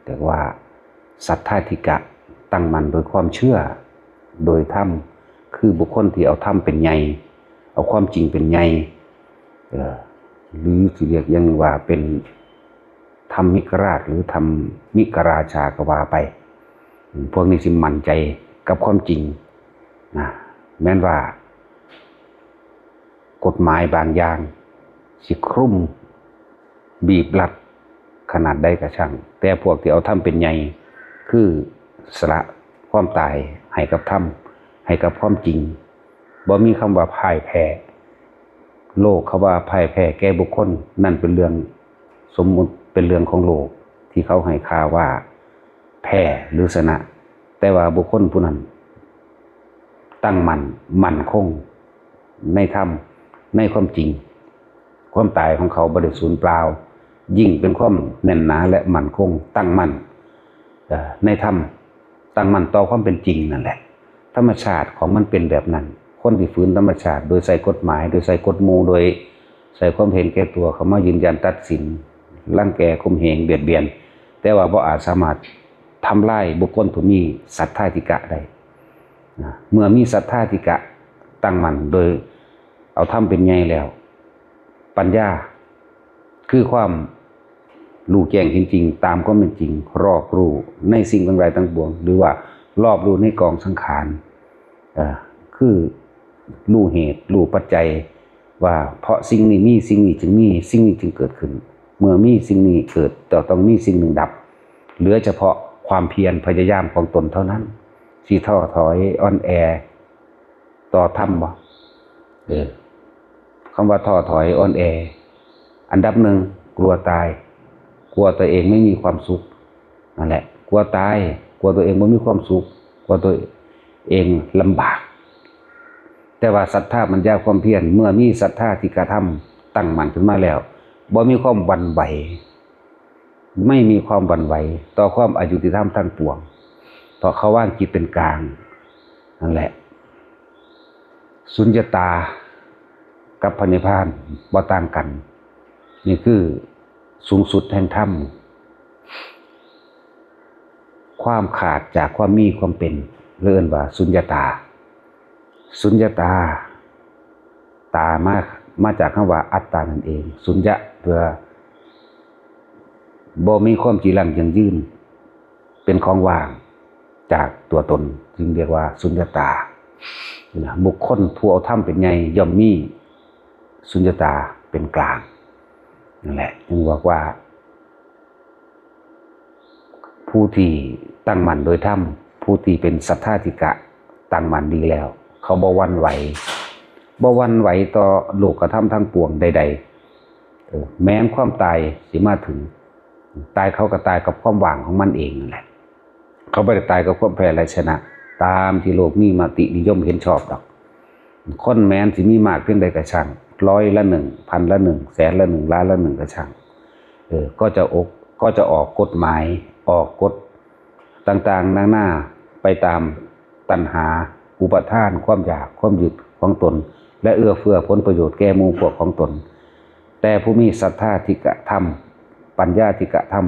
แต่ว่าศรัทธาธิกะตั้งมั่นโดยความเชื่อโดยธรรมคือบุคคลที่เอาธรรมเป็นใหญ่เอาความจริงเป็นใหญ่หรือที่เรียกยังว่าเป็นธรรมิกราชหรือธรรมิกราชาก็ว่าไปพวกนี้สิมั่นใจกับความจริงนะแม้นว่ากฎหมายบางอย่างสิครุ่มบีบรัดขนาดใดก็ช่างแต่พวกที่เอาธรรมเป็นใหญ่คือสละความตายให้กับธรรมให้กับความจริงบ่มีคำว่าพ่ายแพ้โลกเขาว่าพ่ายแพ้แก่บุคคลนั่นเป็นเรื่องสมมุติเป็นเรื่องของโลกที่เขาให้ค่าว่าแพ้หรือชนะแต่ว่าบุคคลผู้นั้นตั้งมั่นคงในธรรมในความจริงความตายของเขาบ่ได้สูญเปล่ายิ่งเป็นความแน่นหนาและมั่นคงตั้งมั่นในธรรมตั้งมั่นต่อความเป็นจริงนั่นแหละธรรมชาติของมันเป็นแบบนั้นคนที่ฝืนธรรมชาติโดยใส่กฎหมายโดยใส่กฎหมู่โดยใส่ความเห็นแก่ตัวเขามายืนยันตัดสินรังแกข่มเหงเบียดเบียนแต่ว่าบ่อาจสามารถทำลายบุคคลผู้มีศรัทธาธิกะได้เมื่อมีศรัทธาธิกะตั้งมั่นโดยเอาธรรมเป็นใหญ่แล้วปัญญาคือความรู้แจ้งจริงๆตามความเป็นจริงรอบรู้ในสิ่งทั้งหลายทั้งปวงหรือว่ารอบรู้ในกองสังขารคือรู้เหตุรู้ปัจจัยว่าเพราะสิ่งนี้มีสิ่งนี้จึงมีสิ่งนี้จึงเกิดขึ้นเมื่อมีสิ่งนี้เกิดต้องมีสิ่งหนึ่งดับเหลือเฉพาะความเพียรพยายามของตนเท่านั้นที่ท้อถอยอ่อนแอต่อธรรมบ่คำว่าท้อถอยอ่อนแออันดับหนึ่งกลัวตายกลัวตัวเองไม่มีความสุขนั่นแหละกลัวตายกลัวตัวเองไม่มีความสุขกลัวตัวเองลำบากแต่ว่าศรัทธามันยากความเพียรเมื่อมีศรัทธาที่กระทำตั้งมั่นขึ้นมาแล้วบ่มีความหวั่นไหวไม่มีความหวั่นไหวต่อความอยุติธรรมทั้งปวงเพราะเขาว่างจิตเป็นกลางนั่นแหละสุญญตากับพระนิพพานบ่ต่างกันนี่คือสูงสุดแห่งธรรมความขาดจากความมีความเป็นเรียกว่าสุญญตาสุญญตาตามาจากคำว่าอัตตานั่นเองสุญญะเพื่อบ่มีความจีรังยั่งยืนเป็นของว่างจากตัวตนจึงเรียกว่าสุญญตาบุคคลผู้เอาธรรมเป็นใหญ่ย่อมมีสุญญตาเป็นกลางนั่นแหละจึงบอกว่าผู้ที่ตั้งมั่นโดยธรรมผู้ที่เป็นศรัทธาธิกะตั้งมั่นดีแล้วเขาบ่หวั่นไหวต่อโลกธรรมทั้งปวงใดๆแม้ความตายสิมาถึงตายเขาก็ตายกับความว่างของมันเองนั่นแหละเขาไม่ได้ตายกับความแพ้และชนะตามที่โลกมีมตินิยมเห็นชอบดอกคนแม้นสิมีมากเพียงใดก็ช่าง100 ละ 1 พันละ 1 แสนละ 1 ล้านละ 1ก็ช่างก็จะออกกฎหมายออกกฎต่างๆหน้าไปตามตัณหาอุปทานความอยากความยึดของตนและเอื้อเฟื้อผลประโยชน์แก่หมู่พวกของตนแต่ผู้มีศรัทธาธิกะธรรมปัญญาธิกะธรรม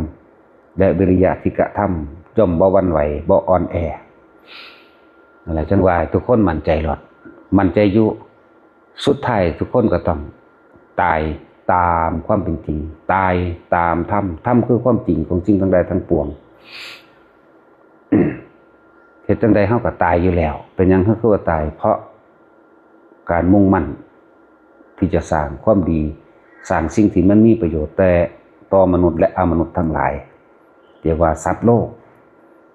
และวิริยะธิกะธรรมย่อมบ่หวั่นไหวบ่อ่อนแออะไรจังว่าทุกคนมั่นใจหลอดมั่นใจอยู่สุดท้ายทุกคนก็ต้องตายตามความเป็นจริงตายตามธรรมคือความจริงของสิ่งทั้งใดทั้งปวง เหตุจังใดเฮาก็ตายอยู่แล้วเป็นหยังคือว่าตายเพราะการมุ่งมั่นที่จะสร้างความดีสร้างสิ่งที่มันมีประโยชน์แต่ต่อมนุษย์และอมนุษย์ทั้งหลายเรียกว่าสัตว์โลก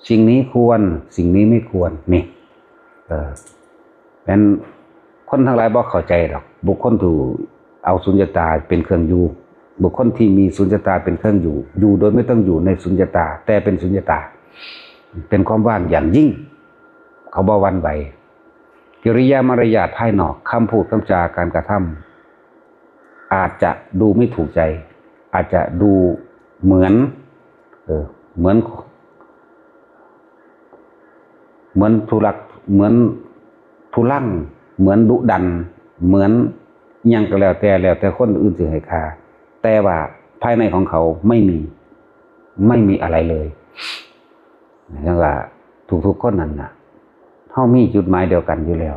สิ่งนี้ควรสิ่งนี้ไม่ควรนี่งั้นคนทั้งหลายบ่เข้าใจหรอกบุคคลที่เอาสุญญตาเป็นเครื่องอยู่บุคคลที่มีสุญญตาเป็นเครื่องอยู่โดยไม่ต้องอยู่ในสุญญตาแต่เป็นสุญญตาเป็นความว่างอย่างยิ่งเขาบ่หวั่นไหวกิริยามารยาทภายนอกคำพูดคำจาการกระทำอาจจะดูไม่ถูกใจอาจจะดูเหมือนทุลักเหมือนทุลังเหมือนดุดันเหมือนยังก็แล้วแต่คนอื่นสิให้ค่าแต่ว่าภายในของเขาไม่มี ไม่มีอะไรเลยอย่างว่าทุกๆคนนั้นน่ะเฮามีจุดหมายเดียวกันอยู่แล้ว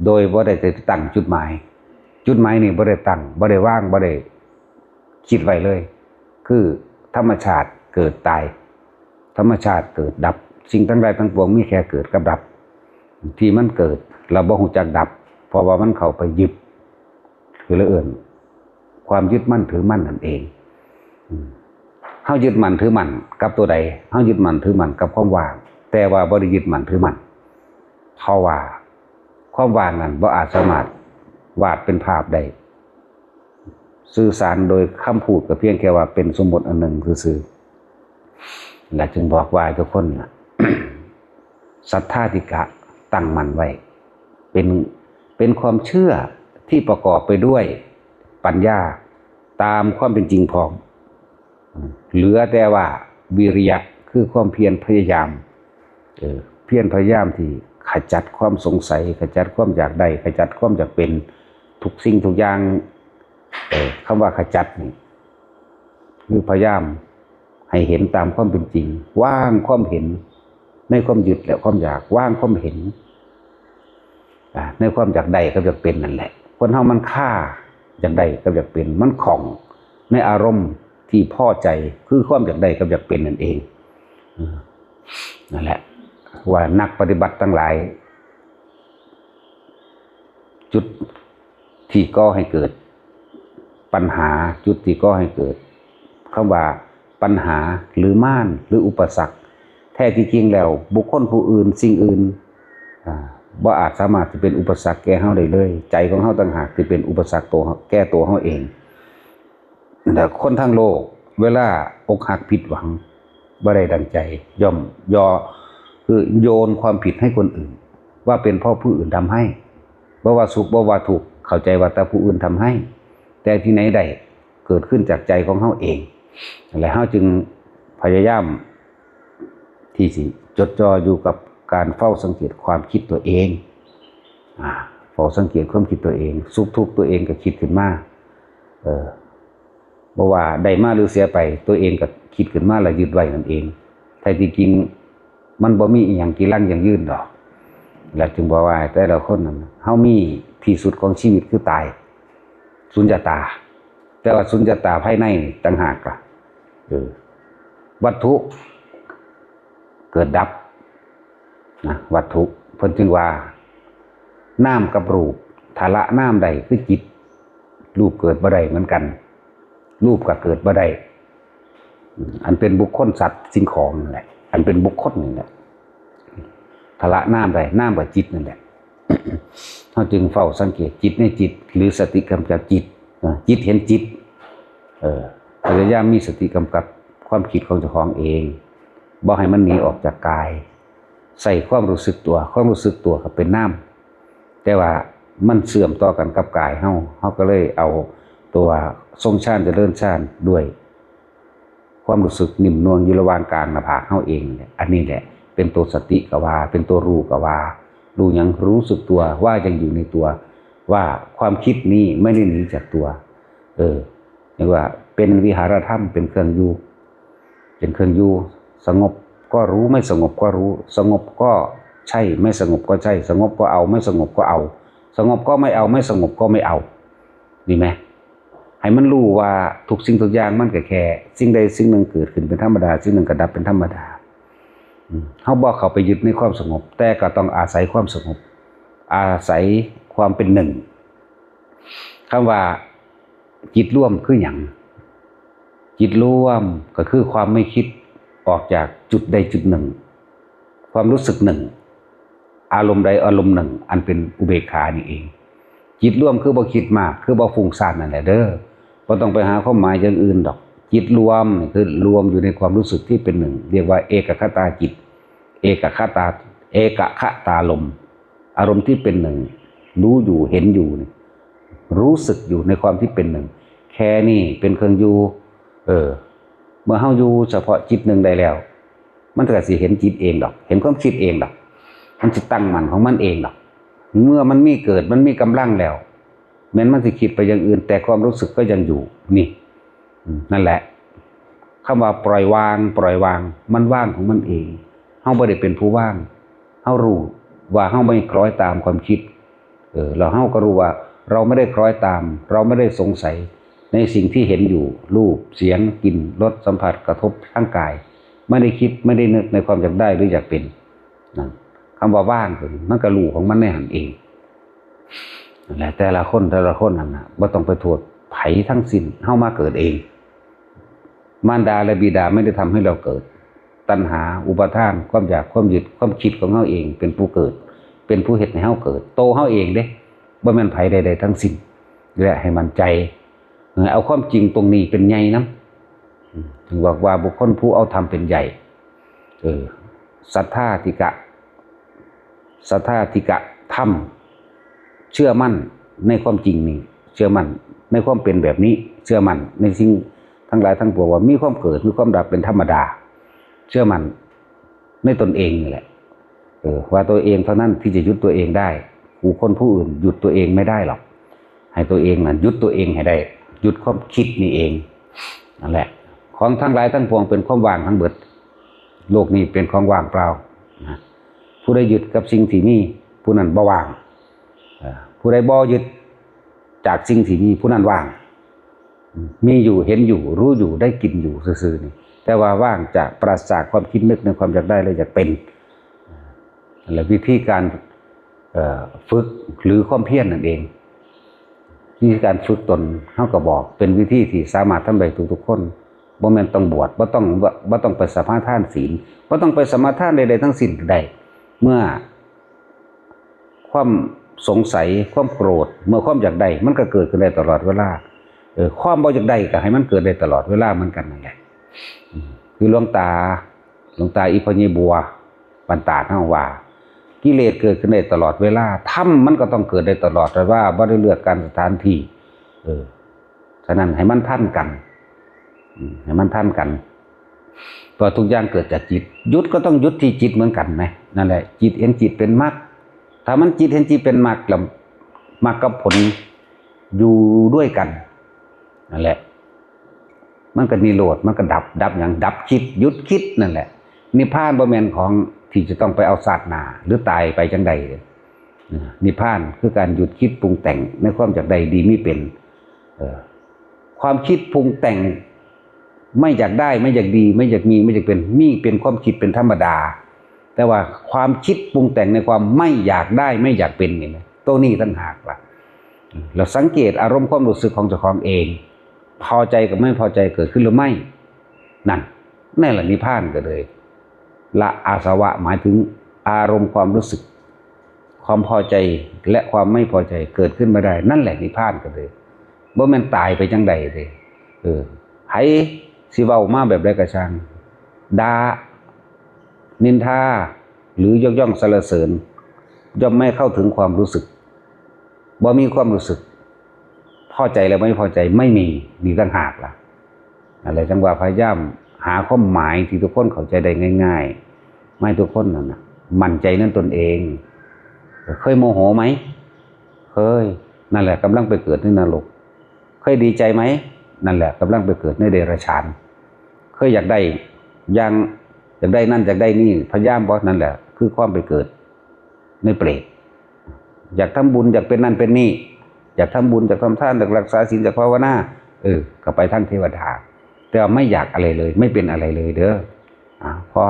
โดยบ่ได้ตั้งจุดหมายนี่บ่ได้ตั้งบ่ได้วางบ่ได้คิดไว้เลยคือธรรมชาติเกิดตายธรรมชาติเกิดดับสิ่งทั้งหลายทั้งปวงมีแค่เกิดกับดับที่มันเกิดเราบ่ฮู้จักดับเพราะว่ามันเข้าไปยึดคือละเอิ้นความยึดมั่นถือมั่นนั่นเองเฮายึดมั่นถือมั่นกับตัวใดเฮายึดมั่นถือมั่นกับความว่างแต่ว่าบ่ได้ยึดมั่นถือมั่นเพราะว่าความว่างนั้นบ่อาจสามารถวาดเป็นภาพได้สื่อสารโดยคำพูดก็เพียงแค่ว่าเป็นสมมติอันหนึ่งซื่อๆและจึงบอกว่าทุกคน ศรัทธาธิกะตั้งมั่นไว้เป็นความเชื่อที่ประกอบไปด้วยปัญญาตามความเป็นจริงพร้อมเหลือแต่ว่าวิริยะคือความเพียรพยายามเพียรพยายามที่ขจัดความสงสัยขจัดความอยากได้ขจัดความอยากเป็นทุกสิ่งทุกอย่างคำว่าขจัดนี่คือพยายามให้เห็นตามความเป็นจริงว่างความเห็นในความยึดและความอยากว่างความเห็นในความอยากได้กับอยากเป็นนั่นแหละคนเฮามันฆ่าอยากได้กับอยากเป็นมันของในอารมณ์ที่พอใจคือความอยากได้กับอยากเป็นนั่นเองนั่นแหละว่านักปฏิบัติทั้งหลายจุดที่ก่อให้เกิดปัญหาจุดที่ก่อให้เกิดคำว่าปัญหาหรือม่านหรืออุปสรรคแท้ที่จริงแล้วบุคคลผู้อื่นสิ่งอื่นบ่อาจสามารถจะเป็นอุปสรรคแก่เฮาได้เลยใจของเฮาต่างหากที่เป็นอุปสรรคตัวแก้ตัวเฮาเองแต่คนทั้งโลกเวลาอกหักผิดหวังบ่ได้ดังใจย่อมคือโยนความผิดให้คนอื่นว่าเป็นเพราะผู้อื่นทำให้บ่ว่าสุขบ่ว่าทุกข์เข้าใจว่าแต่ผู้อื่นทำให้แต่ที่ไหนได้เกิดขึ้นจากใจของเฮาเองและเฮาจึงพยายามที่สิจดจ่ออยู่กับการเฝ้าสังเกตความคิดตัวเองเฝ้าสังเกตความคิดตัวเองสุขทุกข์ตัวเองก็คิดขึ้นมาบ่ว่าได้มาหรือเสียไปตัวเองก็คิดขึ้นมาแล้วยึดไว้นั่นเองแท้ที่จริงมันบ่มีอีหยังกี่ลังอย่างยืนดอกและจึงบอกว่าแต่ละคนนั้นเฮามีที่สุดของชีวิตคือตายสุญญตาแต่ว่าสุญญตาภายในต่างหากล่ะวัตถุเกิดดับนะวัตถุเพิ่นจึงว่าน้ำกับรูปถ้าละน้ำใดคือจิตรูปเกิดบ่ได้เหมือนกันรูปก็เกิดบ่ได้อันเป็นบุคคลสัตว์สิ่งของนั่นแหละอันเป็นบุคคลนี่แหละถ้าละน้ำใดน้ำกับจิตนั่นแหละเราจึงเฝ้าสังเกตจิตในจิตหรือสติกำกับจิตจิตเห็นจิตพยายามมีสติกำกับความคิดของเจ้าของเองบ่ให้มันหนีออกจากกายใส่ความรู้สึกตัวความรู้สึกตัวก็เป็นน้ำแต่ว่ามันเสื่อมต่อกันกับกายเฮาก็เลยเอาตัวทรงฌานจะเดินฌานด้วยความรู้สึกนิ่มนวลอยู่ระหว่างกลางหน้าผากเฮาเองอันนี้แหละเป็นตัวสติกว่าเป็นตัวรู้กว่ารู้ยังรู้สึกตัวว่ายังอยู่ในตัวว่าความคิดนี้ไม่ได้หนีจากตัวเรียกว่าเป็นวิหารธรรมเป็นเครื่องอยู่เป็นเครื่องอยู่สงบก็รู้ไม่สงบก็รู้สงบก็ใช่ไม่สงบก็ใช่สงบก็เอาไม่สงบก็เอาสงบก็ไม่เอาไม่สงบก็ไม่เอาดีไหมให้มันรู้ว่าทุกสิ่งทุกอย่างมันก็แค่สิ่งใดสิ่งหนึ่งเกิดขึ้นเป็นธรรมดาสิ่งหนึ่งก็ดับเป็นธรรมดาเขาบอกเขาไปยึดในความสงบแต่ก็ต้องอาศัยความสงบอาศัยความเป็นหนึ่งคำว่าจิตร่วมคืออย่างจิตร่วมก็คือความไม่คิดออกจากจุดใดจุดหนึ่งความรู้สึกหนึ่งอารมณ์ใดอารมณ์หนึ่งอันเป็นอุเบกขานี่เองจิตร่วมคือบ่คิดมากคือบ่ฟุ้งซ่านนั่นแหละเด้อบ่ต้องไปหาความหมายอย่างอื่นดอกจิตรวมนี่คือรวมอยู่ในความรู้สึกที่เป็นหนึ่งเรียกว่าเอกคตาจิตเอกคตาลมอารมณ์ที่เป็นหนึ่งรู้อยู่เห็นอยู่รู้สึกอยู่ในความที่เป็นหนึ่งแค่นี้เป็นเครื่องอยู่เมื่อเฮาอยู่เฉพาะจิตหนึ่งได้แล้วมันก็สิเห็นจิตเองดอกเห็นความคิดเองดอกมันสิตั้งมั่นของมันเองดอกเมื่อมันมีเกิดมันมีกำลังแล้วแม้มันสิคิดไปอย่างอื่นแต่ความรู้สึกก็ยังอยู่นี่นั่นแหละค ำว่าปล่อยวางมันว่างของมันเองเฮาบ่ได้เป็นผู้ว่างเฮารู้ว่าเฮาไม่คล้อยตามความคิดแล้วเฮาก็รู้ว่าเราไม่ได้คล้อยตามเราไม่ได้สงสัยในสิ่งที่เห็นอยู่รูปเสียงกลิ่นรสสัมผัสกระทบทางกายไม่ได้คิดไม่ได้นึกในความอยากได้หรืออยากเป็นนั่นคำว่าว่างมันก็รู้ของมันในหันเองนั่นแหละแต่ละคนนั่นน่ะบ่ต้องไปโทษไผทั้งสิ้นเฮามาเกิดเองมารดาและบิดาไม่ได้ทำให้เราเกิดตัณหาอุปาทานความอยากความยึดความคิดของเฮาเองเป็นผู้เกิดเป็นผู้เฮ็ดให้เฮาเกิดโตเฮาเองเด้บ่แม่นไผใดๆทั้งสิ้นและให้มั่นใจเอาความจริงตรงนี้เป็นใหญ่นำถึงบอกว่าบุคคลผู้เอาธรรมเป็นใหญ่ศรัทธาธิกะธรรมเชื่อมั่นในความจริงนี้เชื่อมั่นในความเป็นแบบนี้เชื่อมั่นในสิ่งทั้งหลายทั้งปวงว่ามีความเกิดมีความดับเป็นธรรมดาเชื่อมั่นในตนเองนี่แหละว่าตัวเองเท่านั้นที่จะยุดตัวเองได้บุคคลผู้อื่นหยุดตัวเองไม่ได้หรอกให้ตัวเองนั้นยุดตัวเองให้ได้หยุดความคิดนี่เองนั่นแหละของทั้งหลายทั้งปวงเป็นความว่างทั้งเบิดโลกนี้เป็นของว่างเปล่าผู้ใดหยุดกับสิ่งที่มีผู้นั้นบ่ว่างผู้ใดบ่หยุดจากสิ่งที่มีผู้นั้นว่างมีอยู่เห็นอยู่รู้อยู่ได้กินอยู่ซื่อๆนี่แต่ว่าว่างจากปราศจากความคิดนึกในความอยากได้เลยอยากเป็นและวิธีการฝึกหรือความเพียรนั่นเองวิธีการฝึกตนเฮาก็บอกเป็นวิธีที่สามารถทำได้ทุกคนบ่แม่นต้องบวชบ่ต้องไปสมาทานศีลบ่ต้องไปสมาทานใดๆทั้งสิ้นได้เมื่อความสงสัยความโกรธเมื่อความอยากได้มันก็เกิดขึ้นได้ตลอดเวลาความบ่อยากได้ก็ให้มันเกิดได้ตลอดเวลาเหมือนกันนั่นแหละคือหลวงตาอีพญีบัวบรรดาเฮาว่ากิเลสเกิดขึ้นได้ตลอดเวลาธรรมมันก็ต้องเกิดได้ตลอดแต่ว่าบ่ได้เลือกการสถานที่ฉะนั้นให้มันทันกันเพราะทุกอย่างเกิดจากจิตยุดก็ต้องยุดที่จิตเหมือนกันไหมนั่นแหละจิตเห็นจิตเป็นมรรคถ้ามันจิตเห็นจิตเป็นมรรคแล้วมรรคกับผลอยู่ด้วยกันนั่นแหละมันก็นิโรธมันก็ดับอย่างดับคิดยุดคิดนั่นแหละนิพพานบ่แม่นของที่จะต้องไปเอาศาสนาหรือตายไปจังใดนิพพานคือการหยุดคิดปรุงแต่งในความอยากใดดีไม่เป็นความคิดปรุงแต่งไม่อยากได้ไม่อยากดีไม่อยากมีไม่อยากเป็นความคิดเป็นธรรมดาแต่ว่าความคิดปรุงแต่งในความไม่อยากได้ไม่อยากเป็นนี่นะตัวนี้ต่างหากล่ะเราสังเกตอารมณ์ความรู้สึกของเจ้าของเองพอใจกับไม่พอใจเกิดขึ้นหรือไม่นั่นแหละนิพพานก็เลยละอาสวะหมายถึงอารมณ์ความรู้สึกความพอใจและความไม่พอใจเกิดขึ้นมาได้นั่นแหละนิพพานก็เลยบ่แม่นตายไปจังใดเลยให้สิเว้ามาแบบใดก็ช่างด่านินทาหรือยกย่องสรรเสริญย่อมไม่เข้าถึงความรู้สึกบ่มีความรู้สึกพอใจและไม่พอใจไม่มีต่างหากล่ะอะไรจังว่าพยายามหาความหมายที่ทุกคนเข้าใจได้ง่ายๆไม่ทุกคนนั่นนะมั่นใจนั่นตนเองเคยโมโหไหมเคยนั่นแหละกำลังไปเกิดในนรกเคยดีใจไหมนั่นแหละกำลังไปเกิดในเดรัจฉานเคยอยากได้นั่นอยากได้นี่พยายามบ่นั่นแหละคือความไปเกิดในเปรตอยากทำบุญอยากเป็นนั่นเป็นนี่อยากทำบุญอยากทำทานอยากรักษาศีลอยากภาวนาก็ไปทั้งเทวดาแต่ไม่อยากอะไรเลยไม่เป็นอะไรเลยเด้อพอ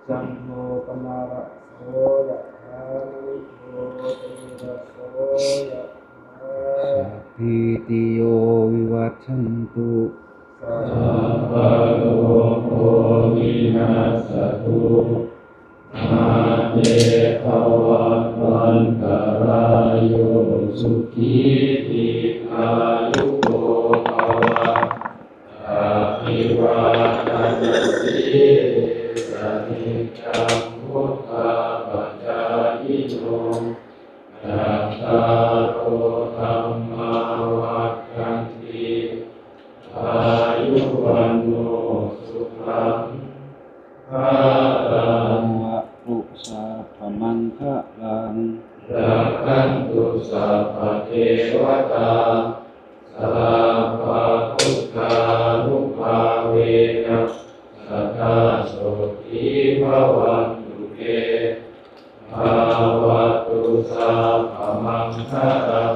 จันโทปนาระโสยะถาวิโยติระโสยะถาพิติโยวิวัชชันตุสัพพะโลกวินาศตุมาเตภวัตวันตรายโยสุขีติอายุโกภวะอภิวาทนาสีสัน ยิโนจัตตาโรธัมมาวัฏฏันติอายุวันโนสุขังภาลังปุสาพมังคะลัง รักขันตุสัพพเทวตาสัพพะพุทธานุภาเวนะสัทธาโสติภวันตุเตภาวะตุสัพพมังคะลัง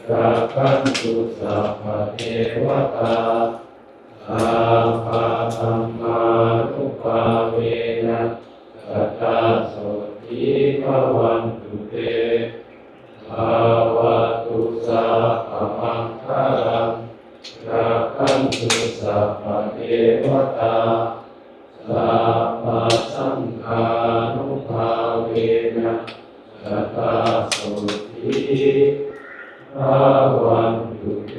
รักขันตุสัพพเทวตาสัพพะธัมมานุภาเวนะสัทธาโสติภวันตุเตภาวะตุสัพพมังคะลังรักขันตุสัพพเทวตาสัพพะสังฆานุภาเวนะสัทธาโสติภวันตุเต